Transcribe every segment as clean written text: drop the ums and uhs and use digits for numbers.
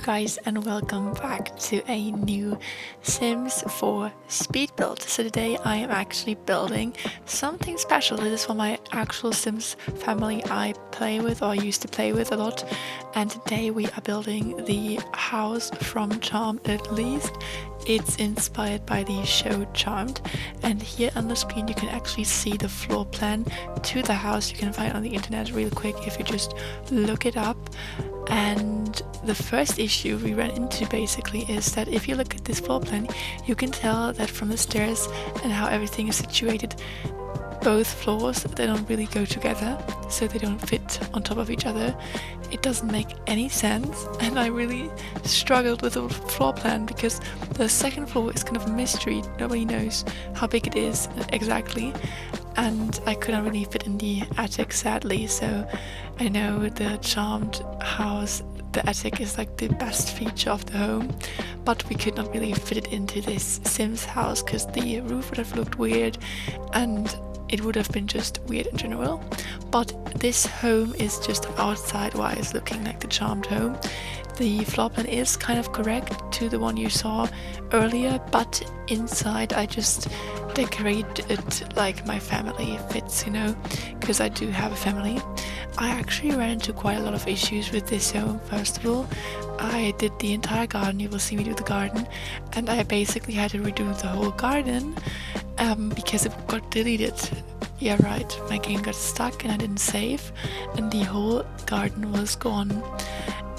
guys, and welcome back to a new Sims 4 speed build. So today I am actually building something special. This is for my actual Sims family I play with or used to play with a lot. And today we are building the house from Charmed. At least it's inspired by the show Charmed. And here on the screen you can actually see the floor plan to the house. You can find it on the internet real quick if you just look it up. And the first issue we ran into basically is that if you look at this floor plan, you can tell that from the stairs and how everything is situated, both floors, they don't really go together, so they don't fit on top of each other. It doesn't make any sense, and I really struggled with the floor plan because the second floor is kind of a mystery. Nobody knows how big it is exactly, and I couldn't really fit in the attic, sadly. So I know the Charmed house, the attic is like the best feature of the home, but we could not really fit it into this Sims house because the roof would have looked weird and it would have been just weird in general. But this home is just outside wise looking like the Charmed home. The floor plan is kind of correct to the one you saw earlier, but inside I just decorated it like my family fits, you know, because I do have a family. I actually ran into quite a lot of issues with this home. First of all, I did the entire garden. You will see me do the garden, and I basically had to redo the whole garden because it got deleted. Yeah, right, my game got stuck and I didn't save, and the whole garden was gone.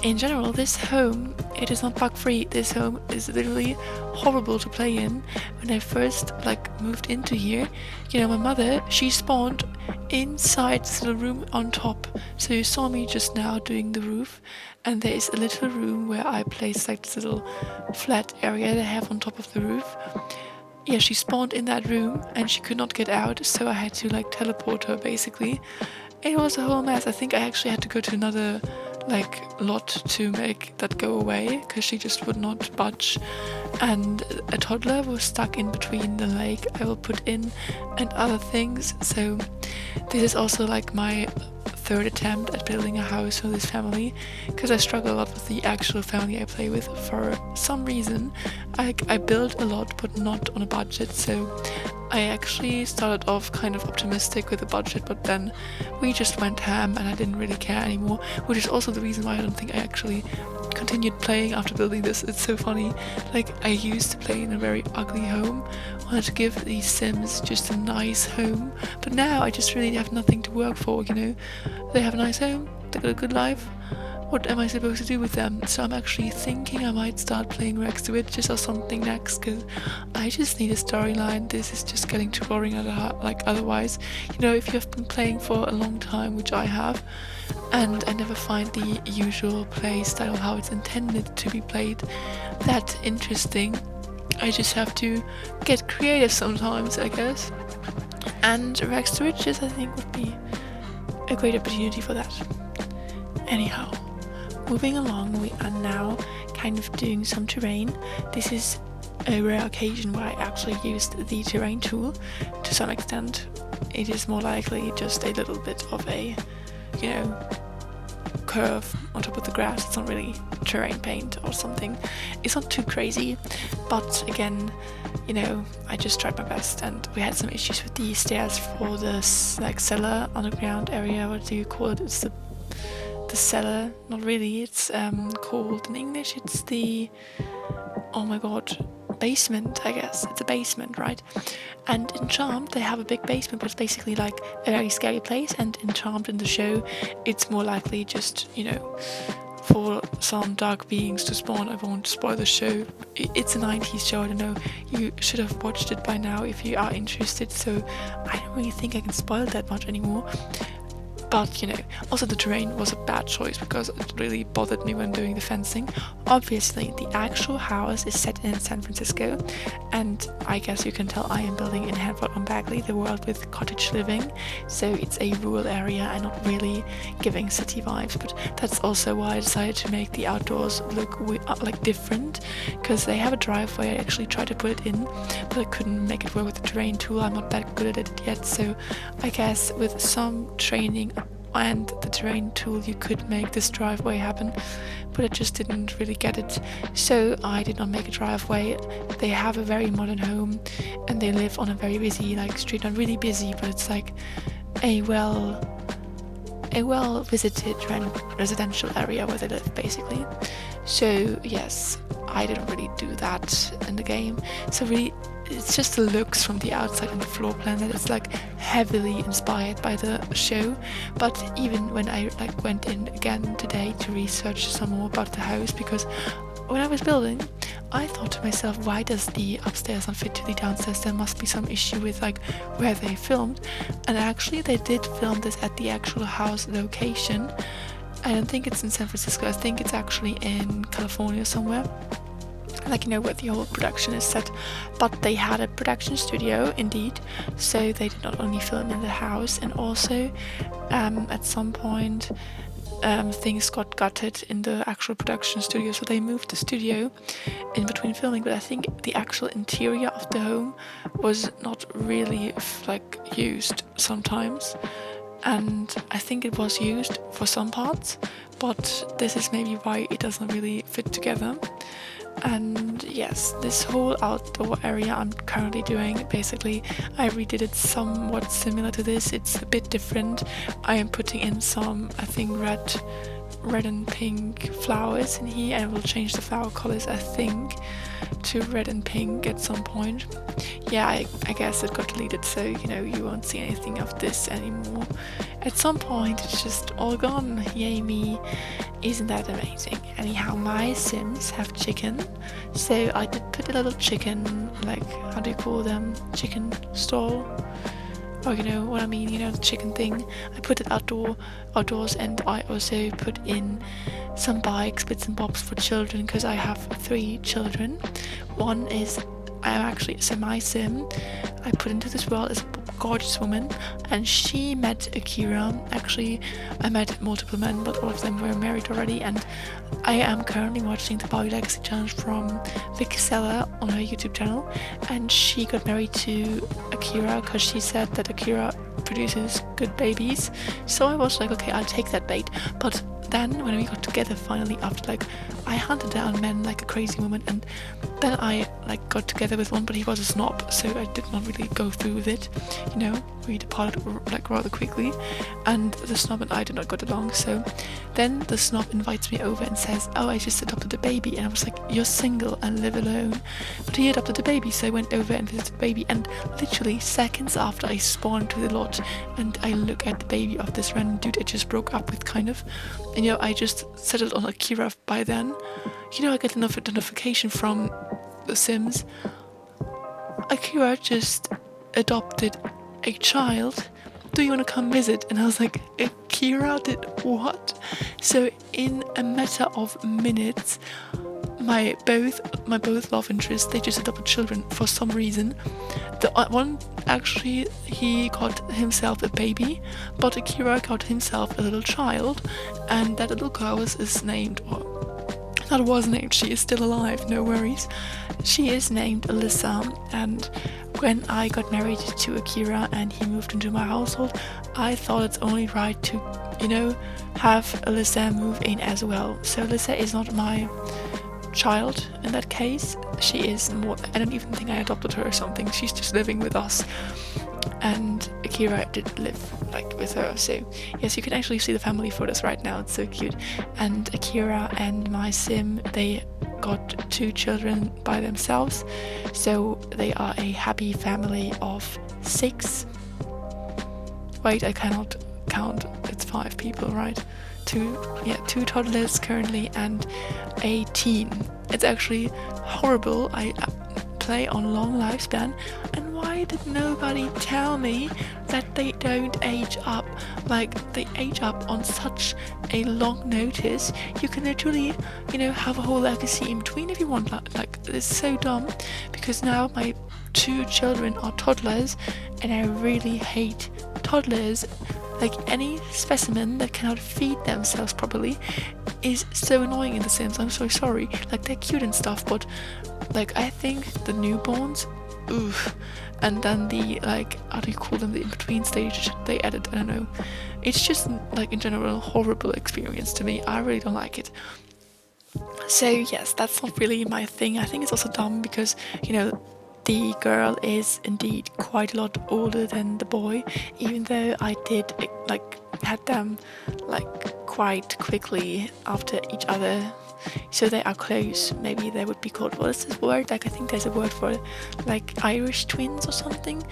In general, this home, it is not bug free. This home is literally horrible to play in. When I first moved into here, you know, my mother, she spawned inside the room on top. So you saw me just now doing the roof, and there is a little room where I placed this little flat area they have on top of the roof. Yeah, she spawned in that room and she could not get out, so I had to teleport her basically. It was a whole mess. I think I actually had to go to another lot to make that go away because she just would not budge, and a toddler was stuck in between the lake I will put in and other things. So this is also my third attempt at building a house for this family because I struggle a lot with the actual family I play with. For some reason I build a lot but not on a budget, so I actually started off kind of optimistic with the budget, but then we just went ham and I didn't really care anymore, which is also the reason why I don't think I actually continued playing after building this. It's so funny. I used to play in a very ugly home, wanted to give these Sims just a nice home, but now I just really have nothing to work for, you know. They have a nice home, they got a good life. What am I supposed to do with them? So I'm actually thinking I might start playing Rex the Witches or something next, because I just need a storyline. This is just getting too boring otherwise. You know, if you have been playing for a long time, which I have, and I never find the usual play style, how it's intended to be played, that interesting, I just have to get creative sometimes, I guess. And Rex the Witches, I think, would be a great opportunity for that. Anyhow, moving along, we are now kind of doing some terrain. This is a rare occasion where I actually used the terrain tool to some extent. It is more likely just a little bit of a, you know, curve on top of the grass. It's not really terrain paint or something. It's not too crazy, but again, you know, I just tried my best, and we had some issues with the stairs for the cellar underground area. What do you call it? It's the cellar, not really, it's called in English, it's the, oh my god, basement, I guess. It's a basement, right? And in Charmed they have a big basement, but it's basically a very scary place, and in Charmed in the show it's more likely just, you know, for some dark beings to spawn. I won't spoil the show. It's a 90s show, I don't know, you should have watched it by now if you are interested, so I don't really think I can spoil that much anymore. But, you know, also the terrain was a bad choice because it really bothered me when doing the fencing. Obviously, the actual house is set in San Francisco, and I guess you can tell I am building in Henford-on-Bagley, the world with cottage living, so it's a rural area and not really giving city vibes, but that's also why I decided to make the outdoors look different, because they have a driveway. I actually tried to put it in, but I couldn't make it work with the terrain tool. I'm not that good at it yet, so I guess with some training and the terrain tool, you could make this driveway happen, but I just didn't really get it, so I did not make a driveway. They have a very modern home, and they live on a very busy street, not really busy, but it's a well visited residential area where they live, basically. So yes, I didn't really do that in the game. So really, it's just the looks from the outside and the floor plan that it's heavily inspired by the show. But even when I went in again today to research some more about the house, because when I was building, I thought to myself, why does the upstairs not fit to the downstairs? There must be some issue with where they filmed. And actually they did film this at the actual house location. I don't think it's in San Francisco, I think it's actually in California somewhere, where the whole production is set. But they had a production studio indeed, so they did not only film in the house, and also at some point things got gutted in the actual production studio, so they moved the studio in between filming. But I think the actual interior of the home was not really used sometimes, and I think it was used for some parts, but this is maybe why it doesn't really fit together. And yes, this whole outdoor area I'm currently doing, basically I redid it somewhat similar to this. It's a bit different. I am putting in some, I think, red and pink flowers in here, and I will change the flower colors, I think, to red and pink at some point. Yeah, I guess it got deleted, so you won't see anything of this anymore. At some point it's just all gone. Yay me. Isn't that amazing? Anyhow, my Sims have chicken, so I did put a little chicken, how do you call them, chicken stall, or you know what I mean, the chicken thing. I put it outdoors, and I also put in some bikes, bits and bobs for children, because I have 3 children. One is, so my Sim I put into this world is a gorgeous woman, and she met Akira. Actually, I met multiple men, but all of them were married already, and I am currently watching the Bali Legacy Challenge from Vixella on her YouTube channel, and she got married to Akira because she said that Akira produces good babies. So I was like, okay, I'll take that bait. But then when we got together finally, after I hunted down men like a crazy woman, and then I got together with one, but he was a snob, so I did not really go through with it. We departed rather quickly, and the snob and I did not get along. So then the snob invites me over and says, oh, I just adopted a baby, and I was like, you're single and live alone. But he adopted a baby, so I went over and visited the baby, and literally seconds after I spawned to the lot and I look at the baby of this random dude I just broke up with, kind of, and I just settled on Akira by then. I get enough notification from The Sims. Akira just adopted a child. Do you want to come visit? And I was like, Akira did what? So in a matter of minutes, my both love interests, they just adopted children for some reason. The one, actually, he got himself a baby, but Akira got himself a little child, and that little girl is named, she is still alive, no worries. She is named Alyssa, and when I got married to Akira and he moved into my household, I thought it's only right to, have Alyssa move in as well. So Alyssa is not my child in that case. She is more, I don't even think I adopted her or something. She's just living with us, and Akira did live with her. So yes, you can actually see the family photos right now. It's so cute. And Akira and my Sim, they got 2 children by themselves, so they are a happy family of 6. Wait, I cannot count. It's 5 people, right? 2 toddlers currently and a teen. It's actually horrible. I play on long lifespan, and why did nobody tell me that they don't age up? They age up on such a long notice. You can literally, have a whole legacy in between if you want. It's so dumb, because now my 2 children are toddlers, and I really hate toddlers. Any specimen that cannot feed themselves properly is so annoying in The Sims. I'm so sorry. They're cute and stuff, but I think the newborns, oof. And then the how do you call them, the in-between stage they added, I don't know. it's just like in general a horrible experience to me. I really don't like it. So yes, that's not really my thing. I think it's also dumb because, the girl is indeed quite a lot older than the boy, even though I did had them quite quickly after each other. So they are close. Maybe they would be called, what is this word? I think there's a word for it, Irish twins or something,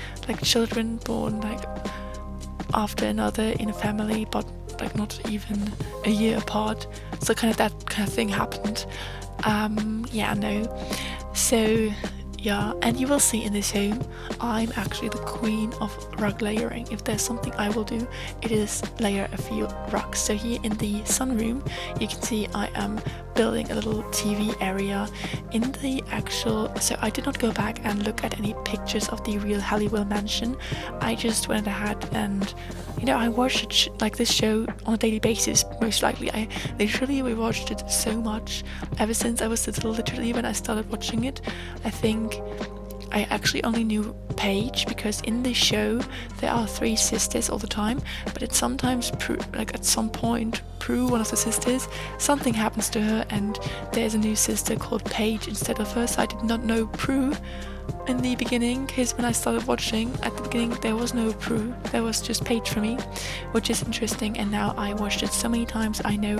children born after another in a family, but not even a year apart. So that kind of thing happened. So yeah, and you will see in this home, I'm actually the queen of rug layering. If there's something I will do, it is layer a few rugs. So here in the sunroom, you can see I am building a little TV area in the actual. So I did not go back and look at any pictures of the real Halliwell mansion. I just went ahead and, I watched this show on a daily basis. Most likely, I literally rewatched it so much ever since I was little. Literally, when I started watching it, I think I actually only knew Paige because in the show there are 3 sisters all the time, but it's sometimes at some point Prue, one of the sisters, something happens to her and there's a new sister called Paige instead of her. So I did not know Prue in the beginning, because when I started watching at the beginning there was no Prue, there was just Paige for me, which is interesting. And now I watched it so many times, I know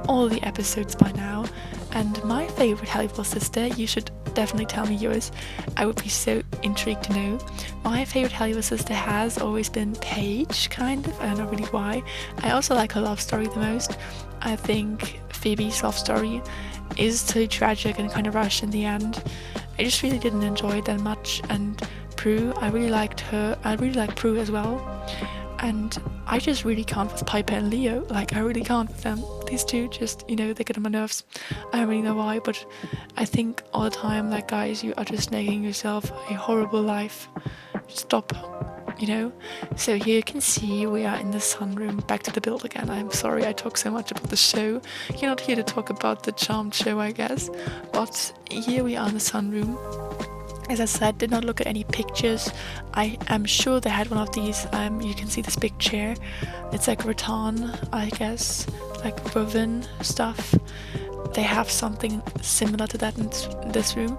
all the episodes by now. And my favorite Halliwell sister, you should definitely tell me yours. I would be so intrigued to know. My favorite Halliwell sister has always been Paige, kind of. I don't know really why. I also like her love story the most. I think Phoebe's love story is too tragic and kind of rushed in the end. I just really didn't enjoy it that much. And Prue, I really liked her. I really like Prue as well. And I just really can't with Piper and Leo. I really can't with them. These two just, they get on my nerves. I don't really know why, but I think all the time, guys, you are just making yourself a horrible life. Stop, So here you can see we are in the sunroom. Back to the build again. I'm sorry I talk so much about the show. You're not here to talk about the charmed show, I guess. But here we are in the sunroom. As I said, did not look at any pictures. I am sure they had one of these. You can see this big chair. It's rattan, I guess, woven stuff. They have something similar to that in this room.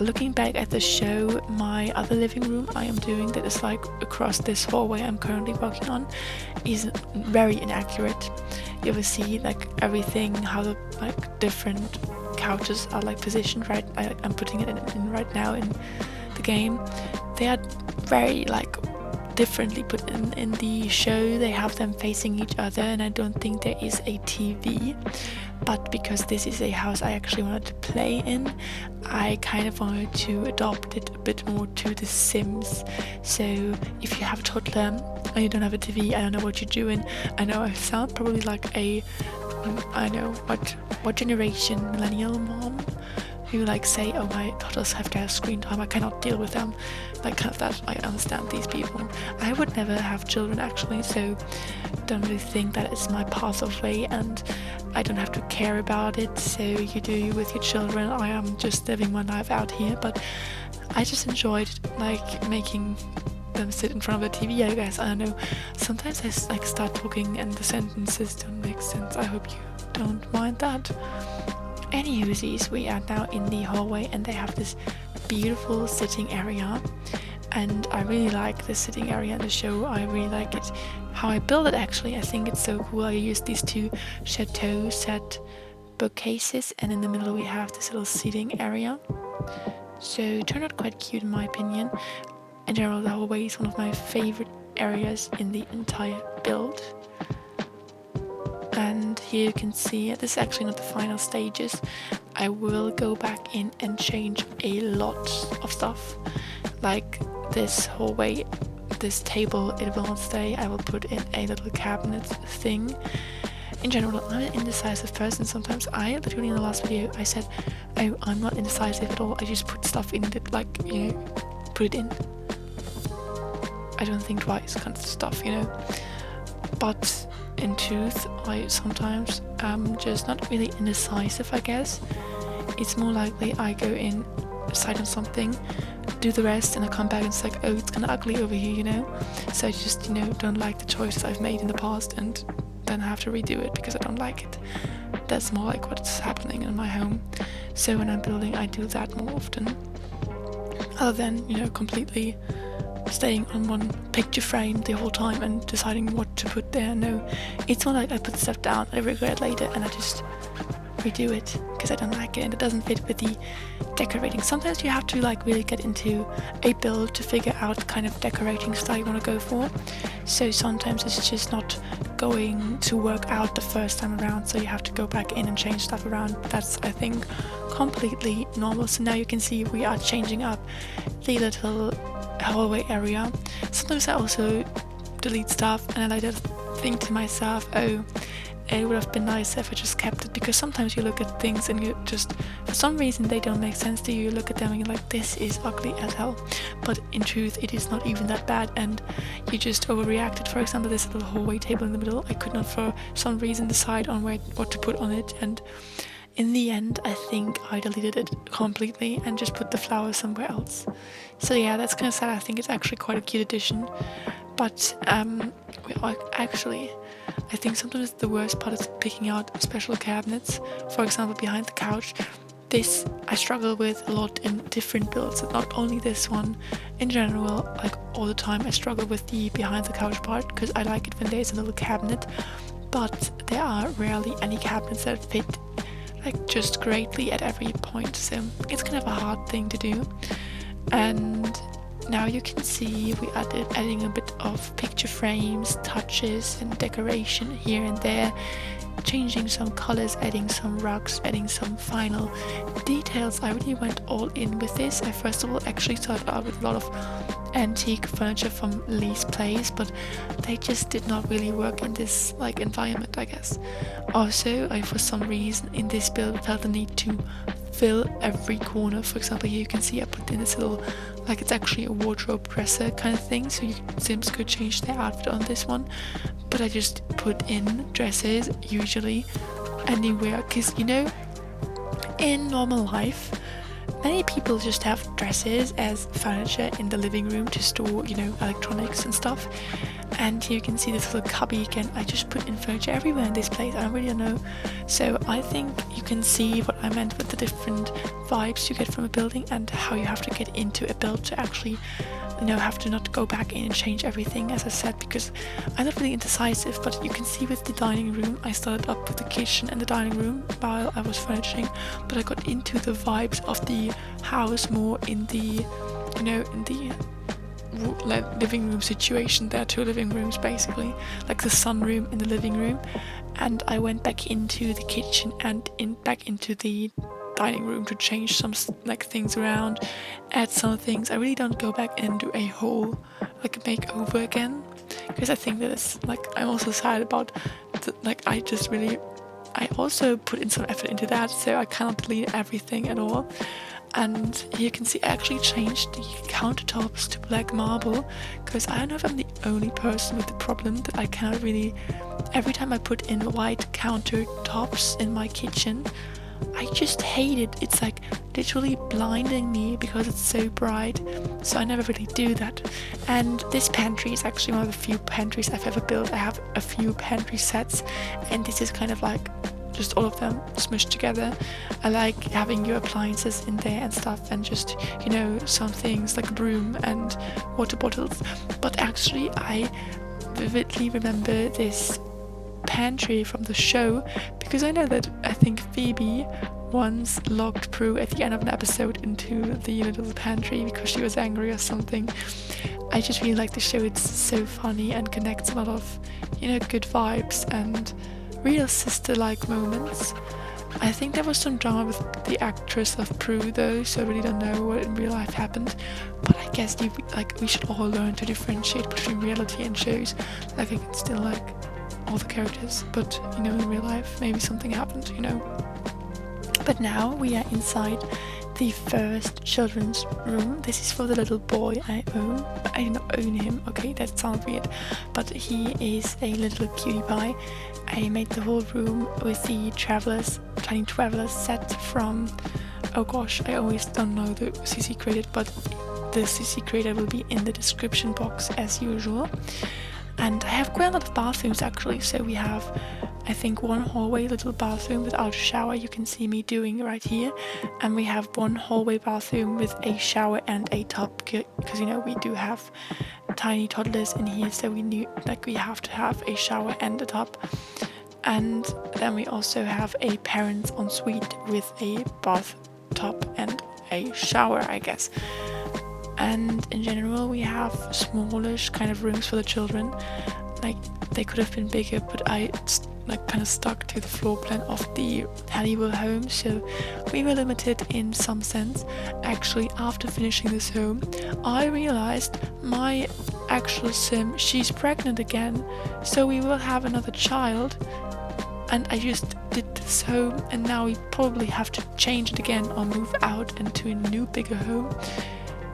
Looking back at the show, my other living room I am doing, that is across this hallway I'm currently working on, is very inaccurate. You will see everything, how the different couches are positioned right. I'm putting it in right now in the game. They are very differently put in the show. They have them facing each other, and I don't think there is a TV. But because this is a house I actually wanted to play in, I kind of wanted to adopt it a bit more to The Sims. So if you have a toddler and you don't have a TV, I don't know what you're doing. I know I sound probably I know what generation millennial mom who say, oh, my daughters have to have screen time, I cannot deal with them, kind of that. I understand these people. I would never have children actually, so don't really think that it's my path of way, and I don't have to care about it. So you do you with your children. I am just living my life out here, but I just enjoyed making them sit in front of the TV, I guess. I don't know, sometimes I start talking and the sentences don't make sense. I hope you don't mind that. Anywhoosies, we are now in the hallway and they have this beautiful sitting area, and I really like this sitting area in the show. I really like it, how I built it actually. I think it's so cool. I used these 2 chateau set bookcases, and in the middle we have this little seating area. So it turned out quite cute in my opinion. In general, the hallway is one of my favorite areas in the entire build. And here you can see, this is actually not the final stages. I will go back in and change a lot of stuff. This hallway, this table, it will not stay. I will put in a little cabinet thing. In general, I'm an indecisive person. Sometimes literally in the last video, I said, oh, I'm not indecisive at all. I just put stuff in it, put it in. I don't think twice, kind of stuff, But in truth, I sometimes am just not really indecisive, I guess. It's more likely I go in, decide on something, do the rest and I come back and it's like, oh, it's kind of ugly over here, you know. So I just, you know, don't like the choices I've made in the past and then I have to redo it because I don't like it. That's more like what's happening in my home. So when I'm building, I do that more often, other than, you know, completely staying on one picture frame the whole time and deciding what to put there. No, it's more like I put stuff down, I regret it later, and I just redo it because I don't like it and it doesn't fit with the decorating. Sometimes you have to like really get into a build to figure out the kind of decorating style you want to go for. So sometimes it's just not going to work out the first time around, so you have to go back in and change stuff around. But that's, I think, completely normal. So now you can see we are changing up the little hallway area. Sometimes I also delete stuff and I like to think to myself, oh, it would have been nicer if I just kept it, because sometimes you look at things and you just, for some reason they don't make sense to you. You look at them and you're like, this is ugly as hell, but in truth it is not even that bad and you just overreacted. For example, this little hallway table in the middle, I could not for some reason decide on what to put on it, and in the end I think I deleted it completely and just put the flowers somewhere else. So yeah, that's kind of sad. I think it's actually quite a cute addition, but actually I think sometimes the worst part is picking out special cabinets. For example, behind the couch, this I struggle with a lot in different builds, not only this one. In general, like all the time I struggle with the behind the couch part because I like it when there's a little cabinet, but there are rarely any cabinets that fit like just greatly at every point, so it's kind of a hard thing to do. And now you can see we adding a bit of picture frames, touches and decoration here and there, changing some colors, adding some rugs, adding some final details. I really went all in with this. I first of all actually started out with a lot of antique furniture from Lee's place, but they just did not really work in this like environment, I guess. Also, I for some reason in this build felt the need to fill every corner. For example, here you can see I put in this little, like it's actually a wardrobe dresser kind of thing, so Sims could change their outfit on this one, but I just put in dresses usually anywhere, because you know, in normal life many people just have dresses as furniture in the living room to store, you know, electronics and stuff. And here you can see this little cubby again. I just put in furniture everywhere in this place. I really don't know. So I think you can see what I meant with the different vibes you get from a building and how you have to get into a build to actually, you know, have to not go back in and change everything, as I said, because I'm not really indecisive. But you can see with the dining room, I started up with the kitchen and the dining room while I was furnishing, but I got into the vibes of the house more in the, you know, in the living room situation. There are two living rooms basically, like the sunroom in the living room, and I went back into the kitchen and back into the dining room to change some like things around, add some things. I really don't go back and do a whole like makeover again, because I think that it's like, I'm also sad about I also put in some effort into that, so I cannot delete everything at all. And here you can see I actually changed the countertops to black marble, because I don't know if I'm the only person with the problem that I cannot really, every time I put in white countertops in my kitchen, I just hate it. It's like literally blinding me because it's so bright, so I never really do that. And this pantry is actually one of the few pantries I've ever built. I have a few pantry sets, and this is kind of like just all of them smushed together. I like having your appliances in there and stuff, and just, you know, some things like a broom and water bottles. But actually I vividly remember this pantry from the show, because I know that I think Phoebe once locked Prue at the end of an episode into the little pantry because she was angry or something. I just really like the show. It's so funny and connects a lot of, you know, good vibes and real sister-like moments. I think there was some drama with the actress of Prue though, so I really don't know what in real life happened. But I guess we should all learn to differentiate between reality and shows. Like, I can still like all the characters, but you know, in real life maybe something happened, you know. But now we are inside the first children's room. This is for the little boy I own. I do not own him, okay, that sounds weird, but he is a little cutie pie. I made the whole room with the tiny travelers set from, oh gosh, I always don't know the CC credit, but the CC creator will be in the description box as usual. And I have quite a lot of bathrooms actually, so we have, I think, one hallway little bathroom without a shower, you can see me doing right here, and we have one hallway bathroom with a shower and a tub, because we do have tiny toddlers in here, so we have to have a shower and a tub. And then we also have a parents ensuite with a bathtub and a shower, I guess. And in general we have smallish kind of rooms for the children. Like, they could have been bigger, but I kind of stuck to the floor plan of the Halliwell home, so we were limited in some sense. Actually, after finishing this home, I realized my actual sim, she's pregnant again, so we will have another child. And I just did this home, and now we probably have to change it again or move out into a new bigger home,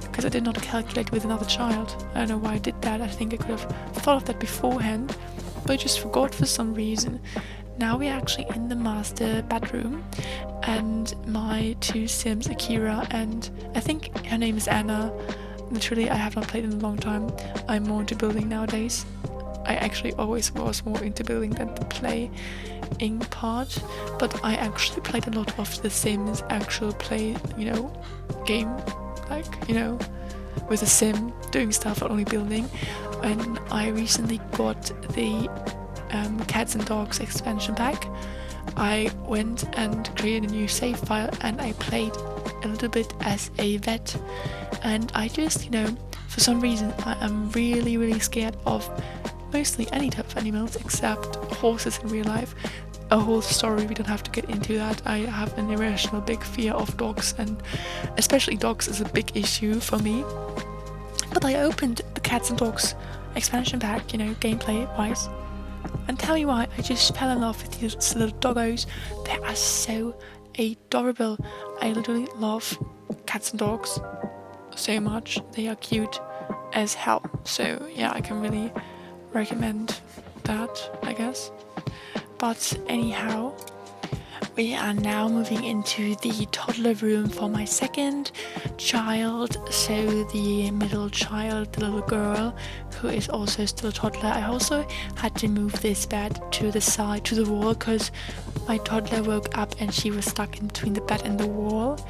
because I did not calculate with another child. I don't know why I did that. I think I could have thought of that beforehand, but I just forgot for some reason. Now we're actually in the master bedroom, and my two sims, Akira and I think her name is Anna. Literally, I have not played in a long time. I'm more into building nowadays. I actually always was more into building than the playing part, but I actually played a lot of The Sims actual play, game, with a sim doing stuff, not only building. And I recently got the Cats and Dogs expansion pack. I went and created a new save file, and I played a little bit as a vet, and I just, for some reason I am really, really scared of mostly any type of animals except horses in real life. A whole story, we don't have to get into that. I have an irrational big fear of dogs, and especially dogs is a big issue for me. But I opened the Cats and Dogs expansion pack, gameplay wise, and tell me why, I just fell in love with these little doggos. They are so adorable. I literally love cats and dogs so much. They are cute as hell. So yeah, I can really recommend that, I guess. But anyhow, we are now moving into the toddler room for my second child. So the middle child, the little girl, who is also still a toddler. I also had to move this bed to the side, to the wall, because my toddler woke up and she was stuck in between the bed and the wall.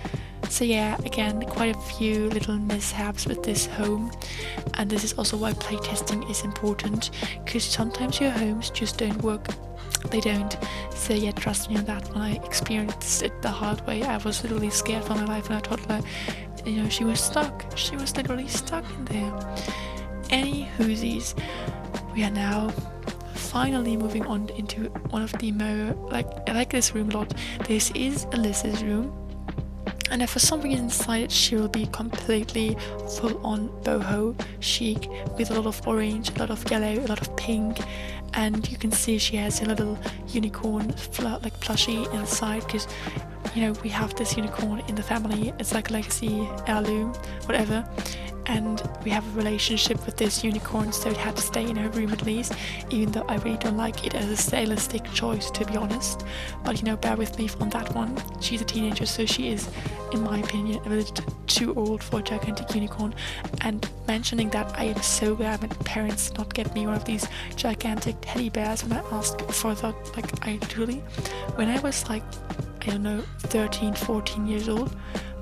So yeah, again, quite a few little mishaps with this home, and this is also why playtesting is important, because sometimes your homes just don't work. They don't. So yeah, trust me on that one. I experienced it the hard way. I was literally scared for my life when I toddler. She was stuck. She was literally stuck in there. Any whoosies, we are now finally moving on into one of the more, I like this room a lot. This is Alyssa's room. And for some reason decided she will be completely full-on boho chic, with a lot of orange, a lot of yellow, a lot of pink, and you can see she has a little unicorn plushie inside, because we have this unicorn in the family. It's like a legacy heirloom, whatever, and we have a relationship with this unicorn, so it had to stay in her room at least, even though I really don't like it as a stylistic choice, to be honest. But bear with me on that one. She's a teenager, so she is, in my opinion, a little too old for a gigantic unicorn. And mentioning that, I am so glad my parents did not get me one of these gigantic teddy bears when I asked for that. I literally, when I was 13, 14 years old,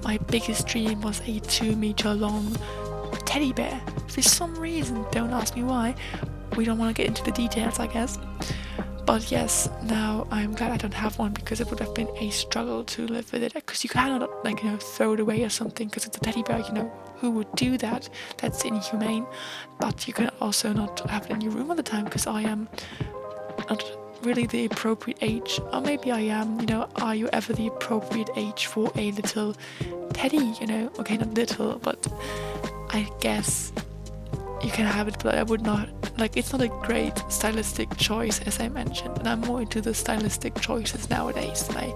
my biggest dream was a 2-meter long teddy bear. For some reason, don't ask me why. We don't want to get into the details, I guess. But yes, now I'm glad I don't have one, because it would have been a struggle to live with it. Because you cannot throw it away or something, because it's a teddy bear. Who would do that? That's inhumane. But you can also not have it in your room all the time, because I am not really the appropriate age, or maybe I am. Are you ever the appropriate age for a little teddy? Okay, not little, but I guess you can have it, but I would not, it's not a great stylistic choice, as I mentioned, and I'm more into the stylistic choices nowadays than I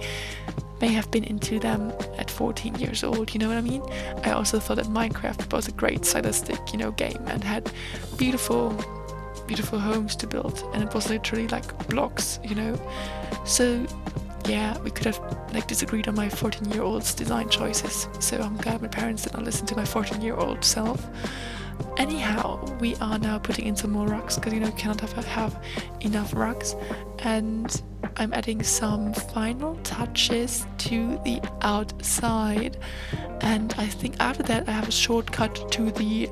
may have been into them at 14 years old, you know what I mean? I also thought that Minecraft was a great stylistic, game, and had beautiful homes to build, and it was literally blocks, so yeah, we could have like disagreed on my 14-year-old's design choices, so I'm glad my parents did not listen to my 14-year-old self. Anyhow, we are now putting in some more rugs because, you know, you cannot have enough rugs, and I'm adding some final touches to the outside, and I think after that I have a shortcut to the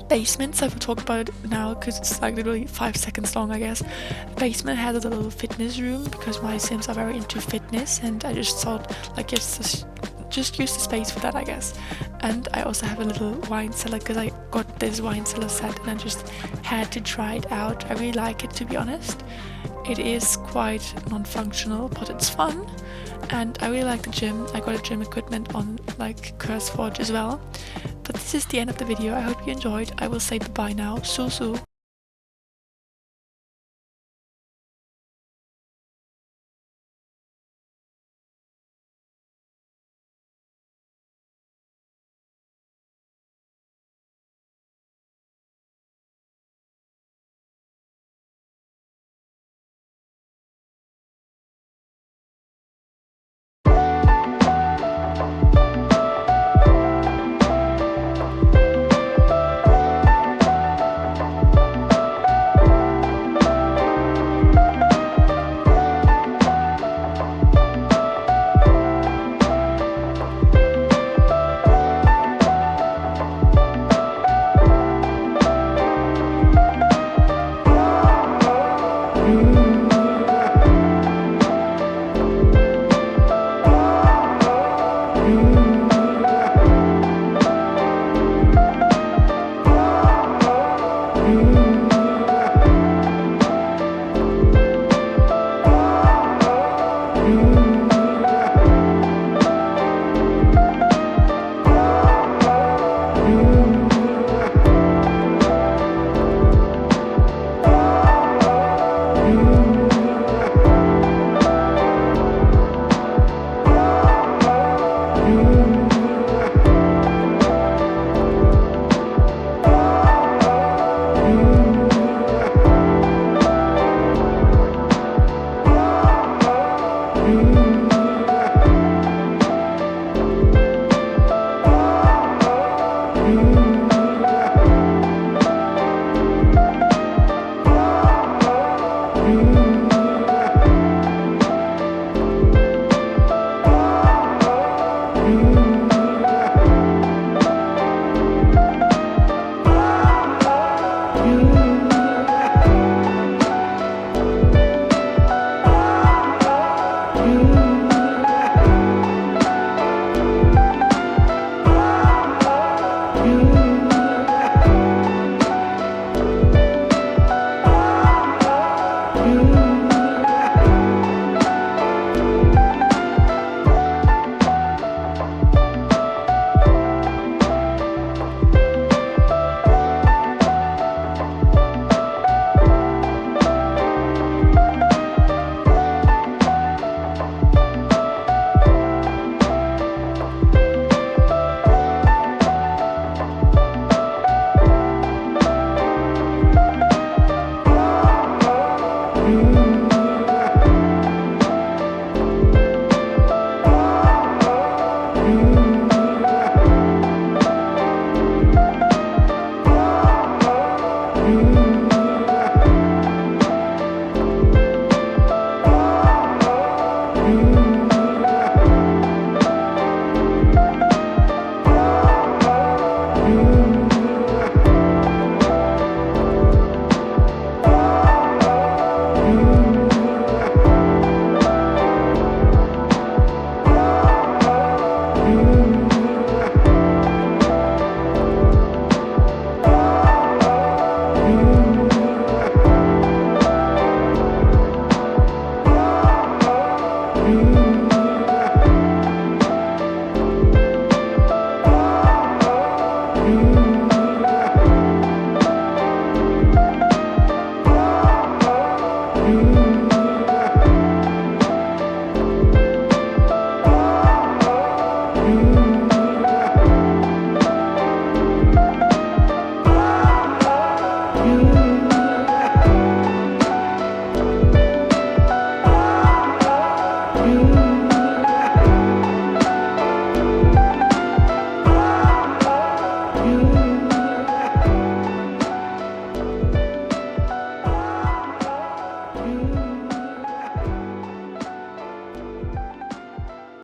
basement, so I will talk about it now because it's like literally 5 seconds long, I guess. The basement has a little fitness room because my Sims are very into fitness, and I just thought like just use the space for that, I guess. And I also have a little wine cellar because I got this wine cellar set and I just had to try it out. I really like it, to be honest. It is quite non-functional, but it's fun, and I really like the gym. I got a gym equipment on like CurseForge as well. But this is the end of the video. I hope you enjoyed. I will say bye now. SulSul.